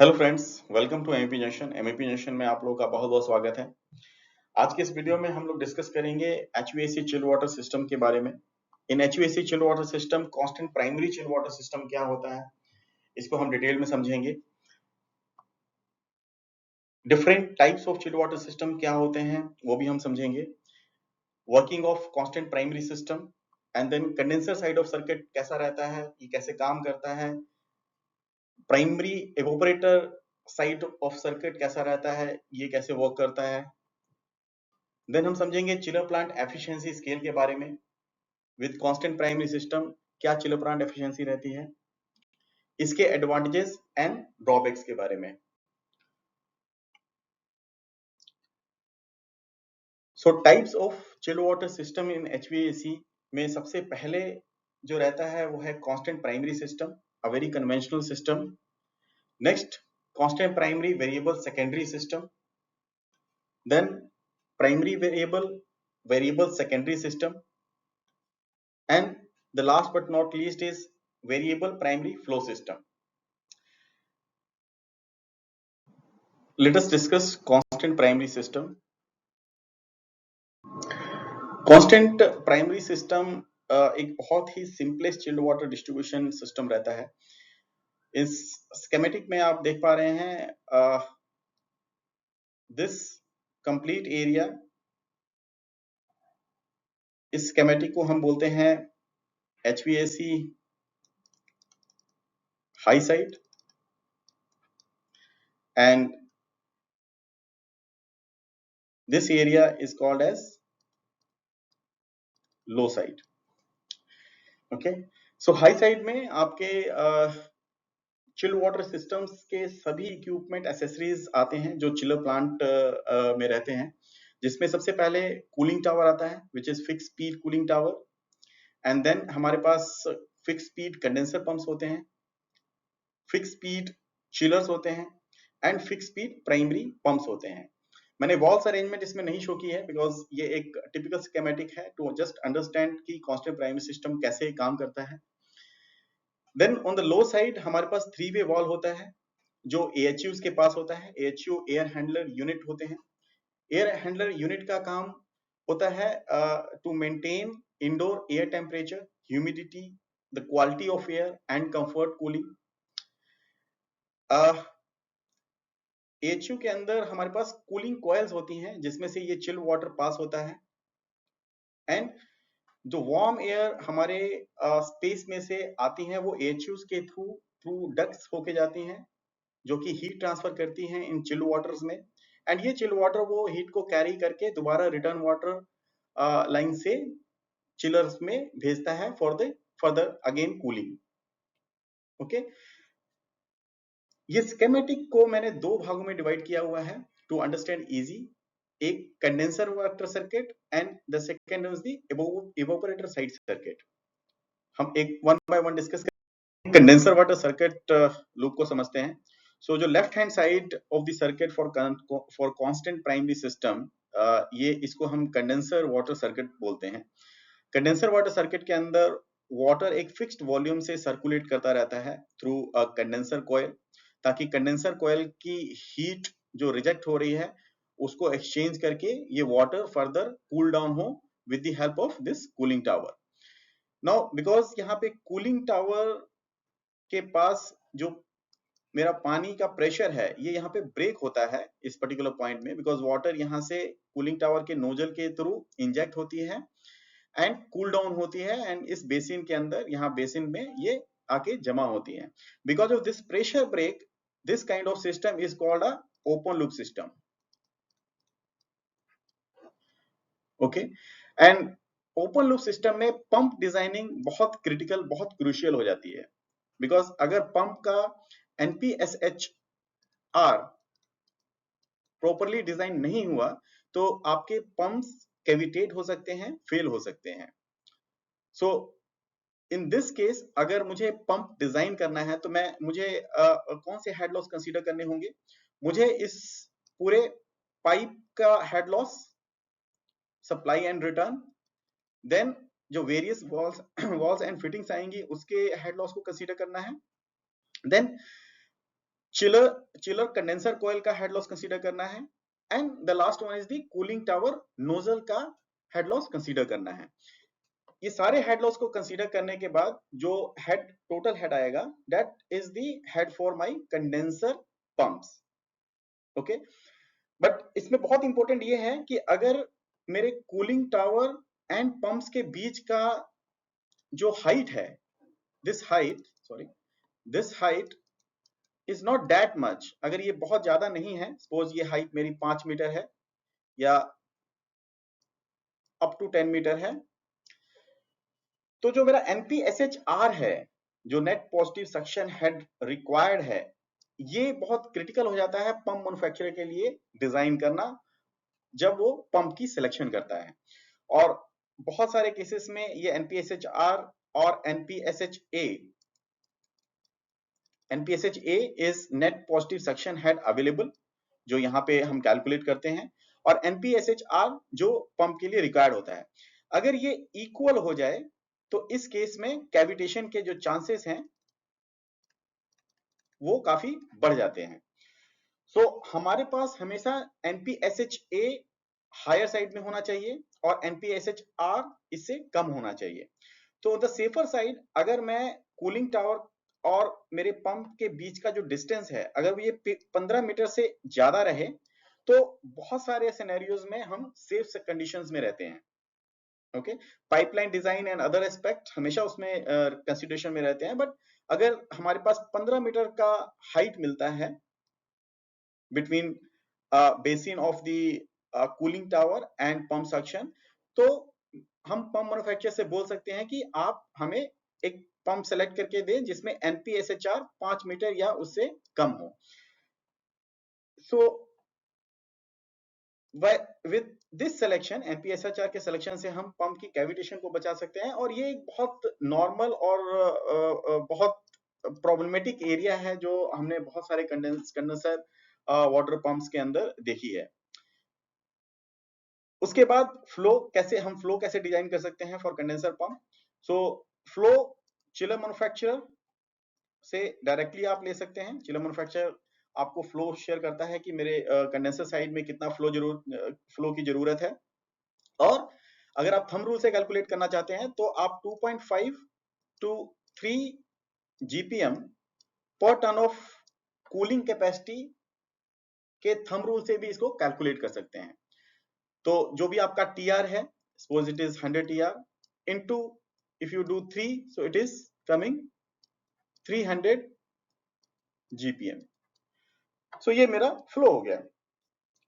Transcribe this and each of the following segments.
Hello friends, welcome to MP junction. MP junction में आप लोगों का बहुत बहुत स्वागत है। आज के इस वीडियो में हम लोग डिस्कस करेंगे एचवीएसी चिल वाटर सिस्टम के बारे में। In HVAC chill water system constant primary chill water system क्या होता है, इसको हम डिटेल में समझेंगे। Different types of chill water system क्या होते हैं वो भी हम समझेंगे। Working of constant primary system and then condenser side of circuit कैसा रहता है, ये कैसे काम करता है। Primary evaporator side of circuit कैसा रहता है, ये कैसे वर्क करता है। देन हम समझेंगे चिलर प्लांट एफिशिएंसी स्केल के बारे में। विद कांस्टेंट प्राइमरी सिस्टम क्या चिलर प्लांट एफिशिएंसी रहती है, इसके एडवांटेजेस एंड ड्रॉबैक्स के बारे में। So types of chill water system in HVAC में सबसे पहले जो रहता है वो है constant primary system, a very conventional system. Next constant primary variable secondary system, then primary variable secondary system, and the last but not least is variable primary flow system. Let us discuss constant primary system. Constant primary system एक बहुत ही simplest chilled water distribution system रहता है। इस schematic में आप देख पा रहे हैं दिस कंप्लीट एरिया, इस स्कीमेटिक को हम बोलते हैं HVAC high side and this area is called as low side. Okay, so high side में आपके चिल वाटर सिस्टम्स के सभी इक्विपमेंट एसेसरीज आते हैं जो चिलर प्लांट में रहते हैं, जिसमें सबसे पहले कूलिंग टावर आता है which is fix speed cooling tower, and then हमारे पास फिक्स स्पीड कंडेंसर पंप्स होते हैं, फिक्स स्पीड चिलर्स होते हैं and fix speed primary pumps होते हैं। मैंने वॉल्स अरेंजमेंट इसमें नहीं शो की है बिकॉज ये एक टिपिकल स्कीमेटिक है टू जस्ट अंडरस्टैंड कि कांस्टेंट प्राइमरी सिस्टम कैसे काम करता है। Then on the low side हमारे पास 3-वे वॉल होता है जो AHUs के पास होता है। AHU एयर हैंडलर यूनिट होते हैं। एयर हैंडलर यूनिट का काम होता है to maintain indoor air temperature, humidity, the quality of air and comfort cooling. AHU के अंदर हमारे पास कूलिंग कॉइल्स होती हैं जिसमें से ये चिल वाटर पास होता है, एंड जो वार्म एयर हमारे स्पेस में से आती हैं वो AHUs के थ्रू डक्ट्स होके जाती हैं जो कि हीट ट्रांसफर करती हैं इन चिल वाटर्स में, एंड ये चिल वाटर वो हीट को कैरी करके दोबारा रिटर्न वाटर लाइन से चिलर्स में भेजता है for the further again cooling. Okay, ये स्कीमेटिक को मैंने दो भागों में डिवाइड किया हुआ है टू अंडरस्टैंड इजी। एक condenser water circuit and the second is the evaporator side circuit. हम एक वन बाय वन डिस्कस करेंगे। कंडेंसर वाटर सर्किट लूप को समझते हैं। सो जो left hand side of the circuit for constant primary system, ये इसको हम कंडेंसर वाटर सर्किट बोलते हैं। कंडेंसर वाटर सर्किट के अंदर वाटर एक फिक्स्ड वॉल्यूम से सर्कुलेट करता रहता है थ्रू अ कंडेंसर कॉइल, ताकि कंडेंसर कॉइल की हीट जो रिजेक्ट हो रही है उसको एक्सचेंज करके ये वाटर फर्दर कूल डाउन हो with the help of this cooling tower. Now because यहाँ पे कूलिंग टावर के पास जो मेरा पानी का प्रेशर है ये यहाँ पे ब्रेक होता है इस पर्टिकुलर पॉइंट में, बिकॉज वाटर यहाँ से कूलिंग टावर के नोजल के थ्रू इंजेक्ट होती है एंड कूल डाउन होती है, एंड इस बेसिन के अंदर यहाँ बेसिन में ये आके जमा होती है। Because of this pressure break this kind of system is called a open loop system. Okay, and open loop system में पंप डिजाइनिंग बहुत क्रिटिकल, बहुत क्रूशियल हो जाती है, बिकॉज अगर पंप का NPSHR प्रॉपरली डिजाइन नहीं हुआ तो आपके पंप्स कैविटेट हो सकते हैं, फेल हो सकते हैं। सो इन दिस केस अगर मुझे पंप डिजाइन करना है तो मुझे कौन से हेड लॉस कंसीडर करने होंगे? मुझे इस पूरे पाइप का head loss, supply and return, then जो वेरियस वॉल्स एंड फिटिंग्स आएंगी उसके हेड लॉस को कंसीडर करना है, देन चिलर कंडेंसर कॉइल का हेड लॉस कंसीडर करना है, and the last one is the cooling tower nozzle का हेड लॉस कंसीडर करना है। ये सारे हेड लॉस को कंसीडर करने के बाद जो हेड टोटल हेड आएगा, that is the head for my condenser pumps. Okay, but इसमें बहुत इंपॉर्टेंट ये है कि अगर मेरे कूलिंग टावर एंड पंप्स के बीच का जो हाइट है, this height is not that much, अगर ये बहुत ज्यादा नहीं है, सपोज ये हाइट मेरी 5 मीटर है या अप टू 10 मीटर है, तो जो मेरा NPSHR है, जो net positive suction head required है, ये बहुत क्रिटिकल हो जाता है पंप मैन्युफैक्चरर के लिए डिजाइन करना जब वो पंप की सिलेक्शन करता है। और बहुत सारे केसेस में ये NPSHR और NPSHA is net positive suction head available, जो यहाँ पे हम कैलकुलेट करते हैं, और NPSHR जो पंप के लिए रिक्वायर्ड होता है। अगर ये इक्वल हो जाए तो इस केस में कैविटेशन के जो चांसेस हैं वो काफी बढ़ जाते हैं। सो हमारे पास हमेशा NPSHA हायर साइड में होना चाहिए और NPSHR इससे कम होना चाहिए। तो द सेफर साइड, अगर मैं कूलिंग टावर और मेरे पंप के बीच का जो डिस्टेंस है, अगर ये 15 मीटर से ज्यादा रहे, तो बहुत सारे सिनेरियोज में हम सेफ कंडीशंस में रहते हैं। Okay, pipeline design and other aspect हमेशा उसमें कंसिडरेशन में रहते हैं, बट अगर हमारे पास 15 मीटर का हाइट मिलता है between basin of the cooling tower and pump suction, तो हम पंप मैन्युफैक्चरर से बोल सकते हैं कि आप हमें एक पंप सेलेक्ट करके दें जिसमें NPSHR 5 मीटर या उससे कम हो। So with this selection, NPSHR के सिलेक्शन से हम पंप की कैविटेशन को बचा सकते हैं, और ये एक बहुत नॉर्मल और बहुत प्रॉब्लमेटिक एरिया है जो हमने बहुत सारे कंडेंसर वाटर पंप्स के अंदर देखी है। उसके बाद फ्लो कैसे डिजाइन कर सकते हैं for condenser pump. So flow chiller manufacturer से डायरेक्टली आप ले सकते हैं। चिलर मैन्युफैक्चरर आपको फ्लो शेयर करता है कि मेरे कंडेंसर साइड में कितना फ्लो की जरूरत है, और अगर आप थंब रूल से कैलकुलेट करना चाहते हैं तो आप 2.5 to 3 GPM पर टन ऑफ कूलिंग कैपेसिटी के थंब रूल से भी इसको कैलकुलेट कर सकते हैं। तो जो भी आपका TR है, suppose it is 100 TR into if you do 3, so it is coming 300 GPM। सो ये मेरा फ्लो हो गया।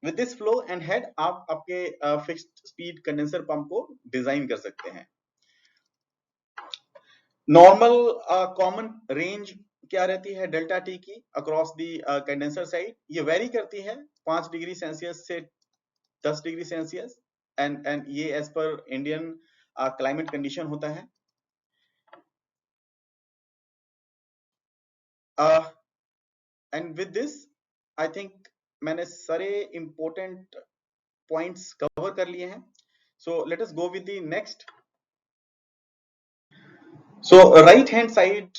With this flow and head आप आपके फिक्स्ड स्पीड कंडेंसर पंप को डिजाइन कर सकते हैं। नॉर्मल कॉमन रेंज क्या रहती है डेल्टा टी की अक्रॉस दी कंडेंसर साइड? ये वेरी करती है 5 डिग्री सेल्सियस से 10 डिग्री सेल्सियस, एंड ये as per Indian climate condition होता है। And with this I think मैंने सारे इंपॉर्टेंट पॉइंट्स कवर कर लिए हैं। So let us go with the next. So right hand side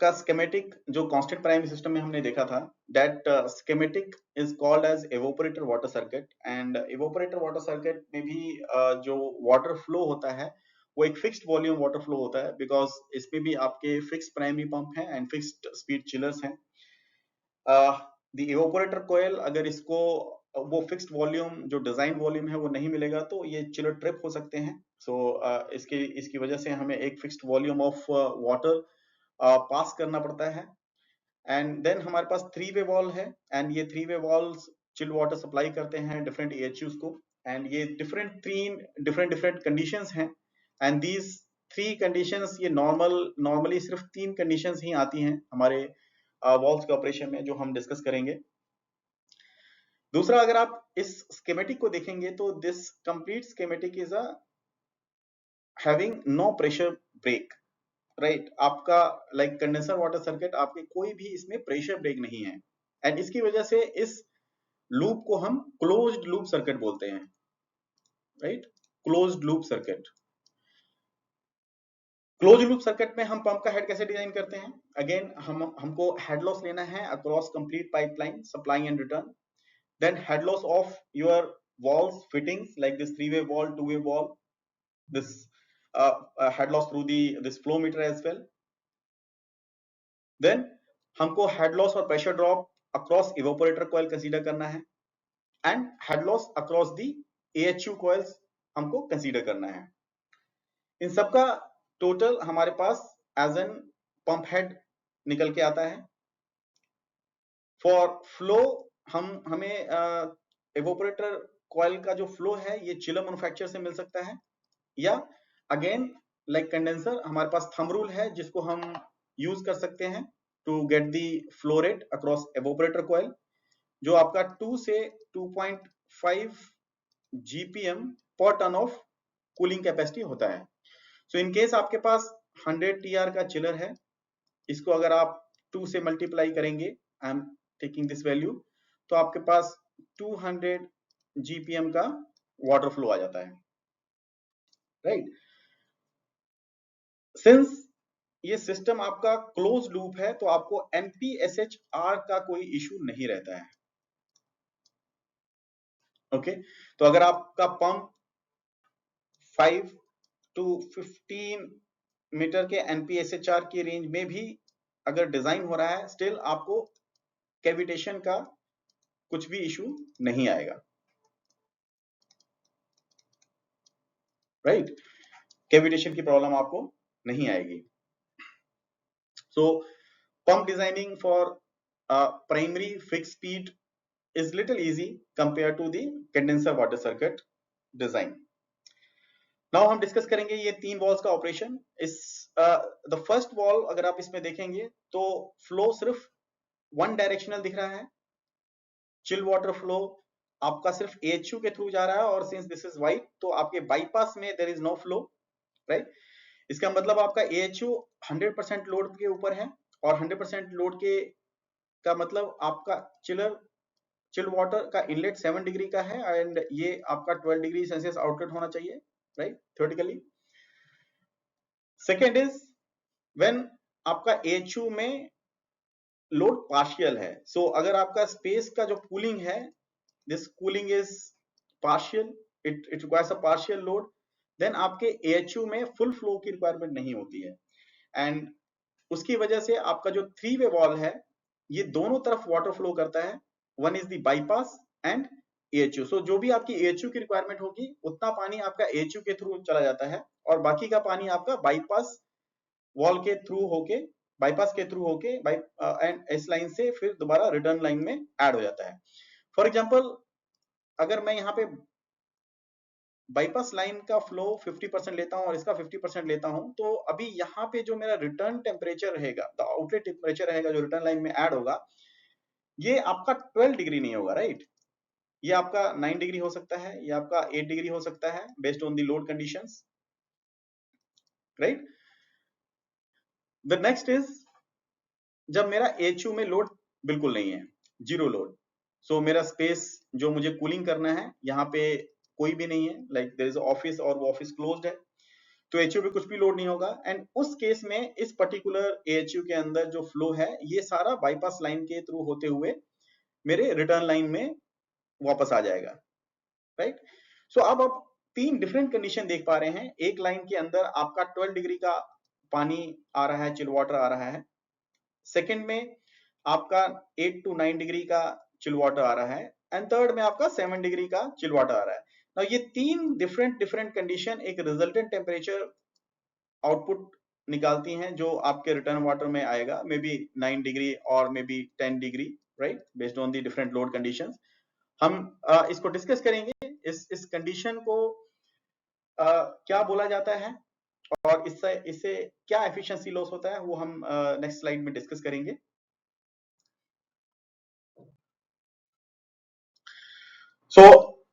का स्कीमेटिक जो कांस्टेंट प्राइमरी सिस्टम में हमने देखा था, that schematic is called as evaporator water circuit, and evaporator water circuit में भी जो वाटर फ्लो होता है वो एक फिक्स्ड वॉल्यूम वाटर फ्लो होता है, बिकॉज इसमें भी आपके फिक्स्ड प्राइमरी पंप हैं एंड फिक्स्ड स्पीड चिलर्स हैं। द एवोपरेटर कोयल, अगर इसको वो फिक्स्ड वॉल्यूम जो डिजाइन वॉल्यूम है वो नहीं मिलेगा तो ये चिलर ट्रिप हो सकते हैं। सो इसकी वजह से हमें एक फिक्स्ड वॉल्यूम ऑफ वाटर पास करना पड़ता है। एंड देन हमारे पास 3 वे वॉल है, एंड ये 3 वे वॉल्स चिल वाटर सप्लाई करते हैं डिफरेंट AHUs को, एंड ये डिफरेंट कंडीशंस हैं, एंड दीज 3 कंडीशंस ये नॉर्मली सिर्फ 3 कंडीशंस ही आती हैं हमारे वॉल्स के ऑपरेशन में, जो हम डिस्कस करेंगे। दूसरा, अगर आप इस स्कीमेटिक को देखेंगे तो this complete schematic is having no pressure break, right. आपका लाइक कंडेंसर वाटर सर्किट, आपके कोई भी इसमें प्रेशर ब्रेक नहीं है, एंड इसकी वजह से इस लूप को हम क्लोज्ड लूप सर्किट बोलते हैं, right, closed loop circuit. Close loop circuit में हम पंप का हेड कैसे डिजाइन करते हैं? अगेन हमको हेड लॉस लेना है across complete pipeline supply and return, then head loss of your walls fittings like this 3-way wall, 2-way wall, this head loss through this flow meter as well. Then हमको head loss और pressure drop across evaporator coil consider करना है, and head loss across the AHU coils हमको consider करना है। इन सबका total हमारे पास as an pump head निकल के आता है। फॉर फ्लो हमें इवेपोरेटर कॉइल का जो फ्लो है ये चिलर मैन्युफैक्चर से मिल सकता है, या अगेन लाइक कंडेंसर हमारे पास थंब रूल है जिसको हम यूज कर सकते हैं to get the flow rate across evaporator coil, जो आपका 2 से 2.5 GPM पर टन ऑफ कूलिंग कैपेसिटी होता है। सो इन केस आपके पास 100 TR का चिलर है, इसको अगर आप 2 से मल्टीप्लाई करेंगे, I am taking this value, तो आपके पास 200 GPM का वाटर फ्लो आ जाता है, राइट। सिंस ये सिस्टम आपका क्लोज लूप है तो आपको NPSHR का कोई इशू नहीं रहता है, ओके। तो अगर आपका पंप 5 to 15 मीटर के NPSHR की रेंज में भी अगर डिजाइन हो रहा है, स्टिल आपको कैविटेशन का कुछ भी इशू नहीं आएगा, राइट। कैविटेशन की प्रॉब्लम आपको नहीं आएगी। So pump designing for primary fix speed is little easy compared to the condenser water circuit design. Now हम डिस्कस करेंगे ये 3 वॉल्स का ऑपरेशन। इस द फर्स्ट वॉल अगर आप इसमें देखेंगे तो फ्लो सिर्फ वन डायरेक्शनल दिख रहा है, चिल वाटर फ्लो आपका सिर्फ AHU के थ्रू जा रहा है, और सिंस दिस इज वाइट तो आपके बाईपास में there is no flow, right. इसका मतलब आपका AHU 100% लोड के ऊपर है, और 100% लोड के का मतलब आपका चिल वाटर का इनलेट 7 डिग्री का है, एंड ये आपका 12 डिग्री सेल्सियस आउटलेट होना चाहिए, right, theoretically. Second is when आपका AHU में लोड पार्शियल है, सो अगर आपका स्पेस का जो कूलिंग है, this cooling is partial, it requires a partial load, then आपके AHU में फुल फ्लो की रिक्वायरमेंट नहीं होती है, एंड उसकी वजह से आपका जो 3-वे वॉल है ये दोनों तरफ वाटर फ्लो करता है, one is the bypass and AHU। सो जो भी आपकी AHU की रिक्वायरमेंट होगी उतना पानी आपका AHU के थ्रू चला जाता है, और बाकी का पानी आपका बाईपास वॉल के थ्रू होके, बाईपास के थ्रू होके एंड इस लाइन से फिर दोबारा रिटर्न लाइन में ऐड हो जाता है। फॉर एग्जाम्पल अगर मैं यहाँ पे बाईपास लाइन का फ्लो 50% लेता हूँ और इसका 50% लेता हूँ, तो अभी यहाँ पे जो मेरा रिटर्न टेम्परेचर रहेगा, द आउटलेट टेम्परेचर रहेगा जो रिटर्न लाइन में ऐड होगा, ये आपका 12 डिग्री नहीं होगा, राइट। ये आपका 9 डिग्री हो सकता है, ये आपका 8 डिग्री हो सकता है, based on the load conditions, right. The next is जब मेरा AHU में लोड बिल्कुल नहीं है, जीरो लोड, सो मेरा स्पेस जो मुझे कूलिंग करना है यहाँ पे कोई भी नहीं है, लाइक देयर इज ऑफिस और वो ऑफिस क्लोज्ड है, तो AHU पे कुछ भी लोड नहीं होगा, एंड उस केस में इस पर्टिकुलर AHU के अंदर जो फ्लो है ये सारा बाईपास लाइन के थ्रू होते हुए मेरे रिटर्न लाइन में वापस आ जाएगा, राइट। सो अब आप 3 डिफरेंट कंडीशन देख पा रहे हैं। एक लाइन के अंदर आपका 12 डिग्री का पानी आ रहा है, चिल वाटर आ रहा है, सेकेंड में आपका 8 to 9 डिग्री का चिल वाटर आ रहा है, एंड थर्ड में आपका 7 डिग्री का चिल वाटर आ रहा है। Now, ये 3 डिफरेंट कंडीशन एक रिजल्टेंट टेम्परेचर आउटपुट निकालती हैं जो आपके रिटर्न वाटर में आएगा, मे बी 9 डिग्री और may be 10 degree, right, based on the different load conditions. हम इसको डिस्कस करेंगे, इस कंडीशन को क्या बोला जाता है और इससे क्या एफिशिएंसी लॉस होता है, वो हम नेक्स्ट स्लाइड में डिस्कस करेंगे। सो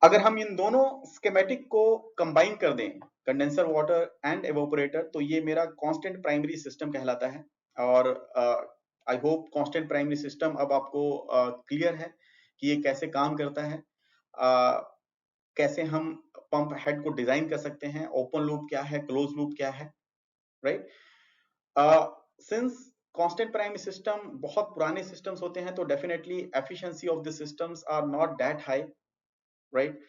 अगर हम इन दोनों स्कीमेटिक को कंबाइन कर दें, कंडेंसर वाटर एंड एवोपरेटर, तो ये मेरा कांस्टेंट प्राइमरी सिस्टम कहलाता है, और I hope constant primary system अब आपको क्लियर है कि ये कैसे काम करता है, कैसे हम पंप हेड को डिजाइन कर सकते हैं, ओपन लूप क्या है, क्लोज लूप क्या है, right. Since constant primary system बहुत पुराने सिस्टम्स होते हैं, तो definitely efficiency of the systems are not that high, right.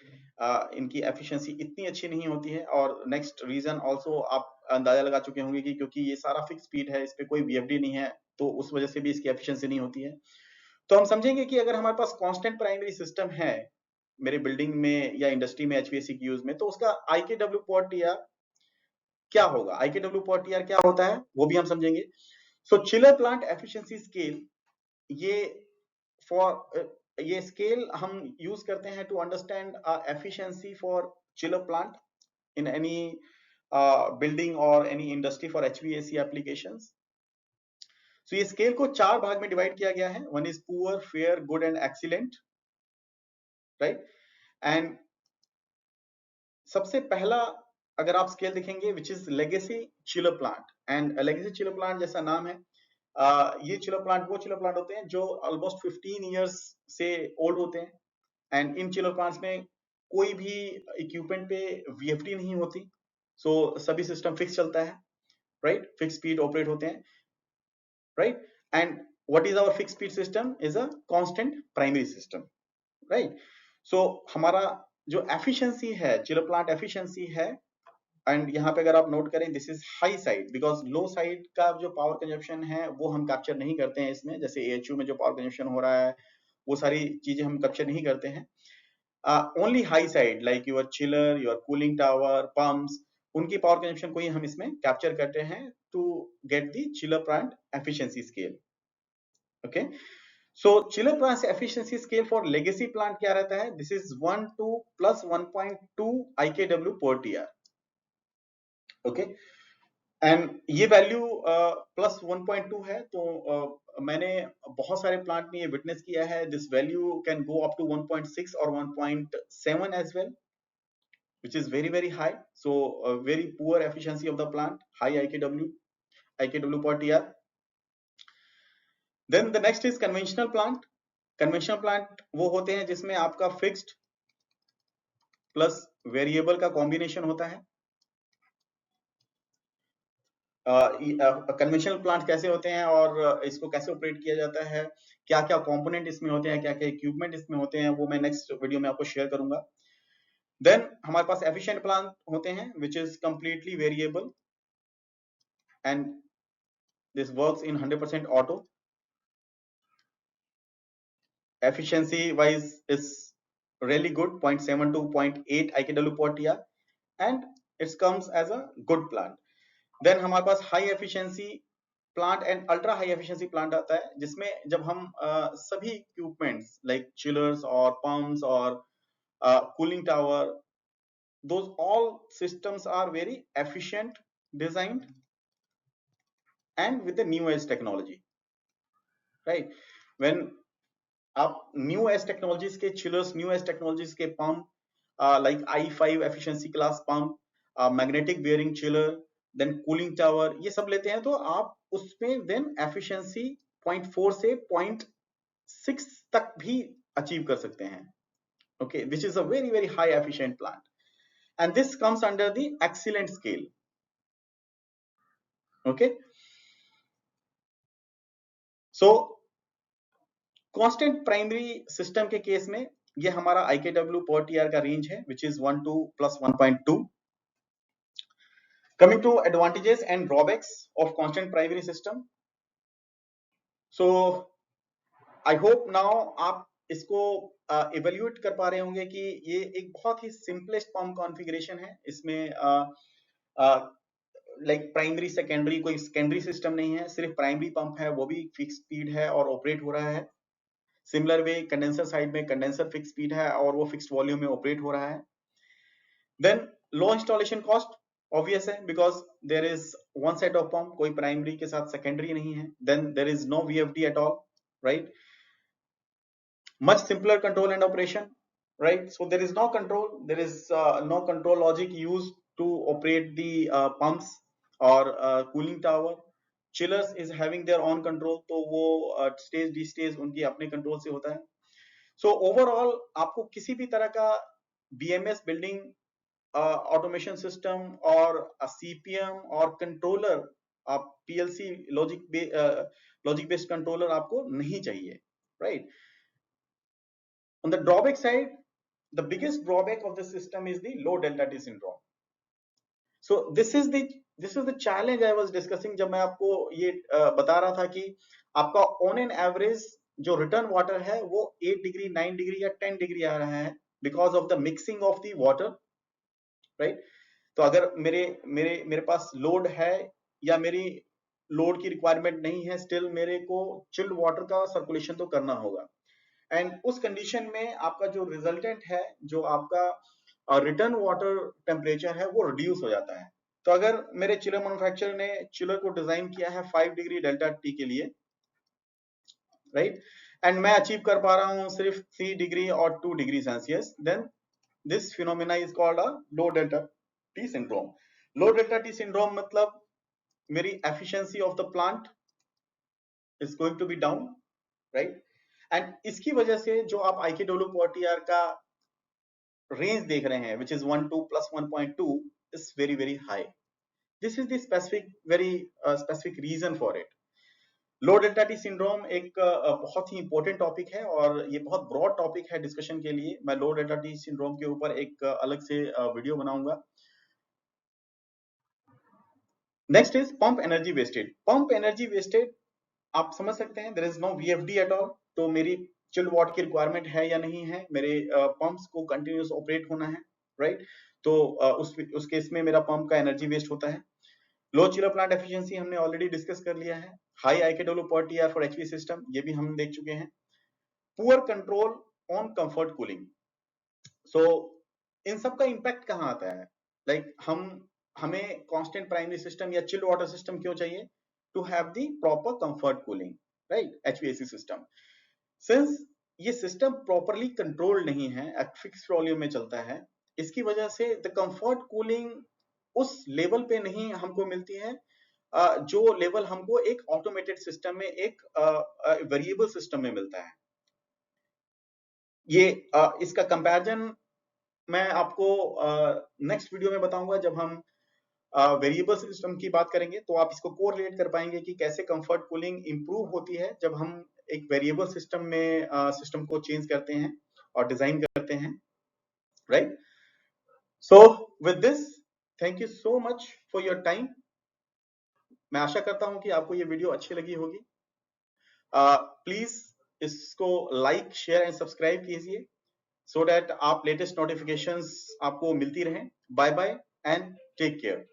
इनकी एफिशिएंसी इतनी अच्छी नहीं होती है। और नेक्स्ट रीजन ऑल्सो आप अंदाजा लगा चुके होंगे कि क्योंकि ये सारा फिक्स स्पीड है, इस पे कोई वीएफडी नहीं है, तो उस वजह से भी इसकी एफिशिएंसी नहीं होती है। तो हम समझेंगे कि अगर हमारे पास कांस्टेंट प्राइमरी सिस्टम है मेरे बिल्डिंग में या इंडस्ट्री में एचवीएसी की यूज में, तो उसका आईकेडब्ल्यू पर टीआर क्या होगा, आईकेडब्ल्यू पर टीआर क्या होता है वो भी हम समझेंगे। So chiller plant efficiency scale, ये ये स्केल हम यूज करते हैं to understand efficiency for chiller plant in any building और any industry for HVAC applications. So ये स्केल को 4 भाग में डिवाइड किया गया है। One is poor, fair, good and excellent, right. And सबसे पहला अगर आप स्केल देखेंगे which is legacy chiller plant, and legacy chiller plant जैसा नाम है, ये चिलर प्लांट वो चिलर प्लांट होते हैं जो ऑलमोस्ट 15 इयर्स से ओल्ड होते हैं। एंड इन चिलर प्लांट्स में कोई भी इक्विपमेंट पे वीएफडी नहीं होती, सो सभी सिस्टम फिक्स चलता है, राइट। फिक्स स्पीड ऑपरेट होते हैं, right. And what is our fix speed system is a constant primary system, right. So हमारा जो एफिशिएंसी है, चिलर प्लांट एफिशिएंसी है, एंड यहाँ पे अगर आप नोट करें this is high side, because low side का जो पावर कंजप्शन है वो हम कैप्चर नहीं करते हैं इसमें। जैसे एएचयू में जो पावर कंजप्शन हो रहा है वो सारी चीजें हम कैप्चर नहीं करते हैं। Only high side like your chiller, your cooling tower, pumps, उनकी पावर कंजप्शन को ही हम इसमें कैप्चर करते हैं to get the chiller plant efficiency scale, okay. So chiller plant efficiency scale for legacy plant क्या रहता है, this is 1 to plus 1.2 IKW per TR, ओके। एंड ये वैल्यू प्लस 1.2 है, तो मैंने बहुत सारे प्लांट में ये विटनेस किया है। This value can go up to 1.6 और 1.7 as well, which is very very high. So very poor efficiency of the plant, high IKW per TR. Then the next is conventional plant. Conventional plant वो होते हैं जिसमें आपका fixed plus variable का combination होता है। Conventional plant कैसे होते हैं और इसको कैसे ऑपरेट किया जाता है, क्या क्या कंपोनेंट इसमें होते हैं, क्या क्या इक्विपमेंट इसमें होते हैं, वो मैं नेक्स्ट वीडियो में आपको शेयर करूंगा। देन हमारे पास एफिशिएंट प्लांट होते हैं which is completely variable and this works in 100% auto. efficiency wise is really good, 0.7 to 0.8 IKW per TR, and it comes as a good plant. Then हमारे पास high efficiency plant and ultra high efficiency plant आता है, जिसमें जब हम सभी equipments like chillers or pumps or cooling tower, those all systems are very efficient, designed and with the newest technology, right? When आप new age technologies के chillers, new age technologies के pump like i5 efficiency class pump, magnetic bearing chiller, then cooling tower, ये सब लेते हैं तो आप उसमें देन एफिशिएंसी 0.4 से 0.6 तक भी अचीव कर सकते हैं, okay, which is a very very high efficient plant, and this comes under the excellent scale, okay. So constant primary system के केस में ये हमारा IKW पर TR का रेंज है which is 1 to plus 1.2. Coming to advantages and drawbacks of constant primary system. So I hope now आप इसको evaluate कर पा रहे होंगे कि ये एक बहुत ही सिंपलेस्ट पंप कॉन्फ़िगरेशन है। इसमें लाइक प्राइमरी सेकेंडरी कोई सेकेंडरी सिस्टम नहीं है, सिर्फ प्राइमरी पंप है, वो भी फिक्स स्पीड है और ऑपरेट हो रहा है। सिमिलर वे कंडेंसर साइड में कंडेंसर फिक्स स्पीड है और वो फिक्स्ड वॉल्यूम में ऑपरेट हो रहा है। Then low installation cost obvious है because there is one set of pump, कोई प्राइमरी के साथ सेकेंडरी नहीं है। Then there is no VFD at all, right. Much simpler control and operation, right? So there is no control, there is no control logic used to operate the pumps or cooling tower. Chillers is having their own control, तो वो stage D stage उनकी अपने control से होता है। So overall आपको किसी भी तरह का बीएमएस बिल्डिंग ऑटोमेशन सिस्टम और सीपीएम और कंट्रोलर, आप पीएलसी लॉजिक बेस्ड कंट्रोलर आपको नहीं चाहिए, right? On the drawback side, the biggest drawback of the system is the low delta T syndrome. So this is the challenge I was discussing जब मैं आपको ये बता रहा था कि आपका on an average जो return water है वो 8 डिग्री, 9 डिग्री या 10 डिग्री आ रहा है because of the mixing of the water, right? तो अगर मेरे मेरे मेरे पास लोड है या मेरी लोड की रिक्वायरमेंट नहीं है, स्टिल मेरे को चिल्ड वाटर का सर्कुलेशन तो करना होगा, एंड उस कंडीशन में आपका जो रिजल्टेंट है, जो आपका रिटर्न वाटर टेम्परेचर है, वो रिड्यूस हो जाता है। तो अगर मेरे चिलर मैन्युफैक्चरर ने चिलर को डिजाइन किया है 5 डिग्री डेल्टा टी के लिए, राइट, एंड मैं अचीव कर पा रहा हूं सिर्फ 3 डिग्री और 2 degree Celsius, then this phenomena is called a low delta T syndrome. Low delta T syndrome मतलब मेरी efficiency of the plant is going to be down, right, and इसकी वजह से जो आप IKW/TR का रेंज देख रहे हैं, which is 1.2 plus 1.2 is very very high. This is the very specific reason for it. Low delta T syndrome एक बहुत ही इंपॉर्टेंट टॉपिक है और ये बहुत ब्रॉड टॉपिक है डिस्कशन के लिए। मैं लो डेल्टा टी सिंड्रोम के ऊपर एक अलग से वीडियो बनाऊंगा। Next is pump energy wastage. Pump energy wastage आप समझ सकते हैं, there is no VFD at all. तो मेरी चिल्ड वाटर की रिक्वायरमेंट है या नहीं है, मेरे पंप्स को कंटिन्यूस ऑपरेट होना है, राइट? तो उस केस में मेरा पंप का एनर्जी वेस्ट होता है। लो चिलर प्लांट एफिशिएंसी हमने ऑलरेडी डिस्कस कर लिया है। High IKW/TR for HV system, ये भी हम देख चुके हैं। Poor control on comfort cooling. So इन सब का इंपैक्ट कहाँ आता है? लाइक हमें कांस्टेंट प्राइमरी सिस्टम या चिल्ड वाटर सिस्टम क्यों चाहिए? To have the proper comfort cooling, right? HVAC system, since ये सिस्टम प्रॉपरली कंट्रोल्ड नहीं है, फिक्स वॉल्यूम में चलता है, इसकी वजह से द कंफर्ट कूलिंग उस लेवल पे नहीं हमको मिलती है जो लेवल हमको एक ऑटोमेटेड सिस्टम में, एक वेरिएबल सिस्टम में मिलता है। ये इसका कंपैरिजन मैं आपको नेक्स्ट वीडियो में बताऊंगा जब हम वेरिएबल सिस्टम की बात करेंगे, तो आप इसको कोरिलेट कर पाएंगे कि कैसे कंफर्ट कूलिंग इंप्रूव होती है जब हम एक वेरिएबल सिस्टम में सिस्टम को चेंज करते हैं और डिजाइन करते हैं, right? So with this, thank you so much for your time. मैं आशा करता हूं कि आपको ये वीडियो अच्छी लगी होगी। प्लीज इसको लाइक, शेयर एंड सब्सक्राइब कीजिए सो दैट आप लेटेस्ट नोटिफिकेशंस आपको मिलती रहें। Bye bye and take care.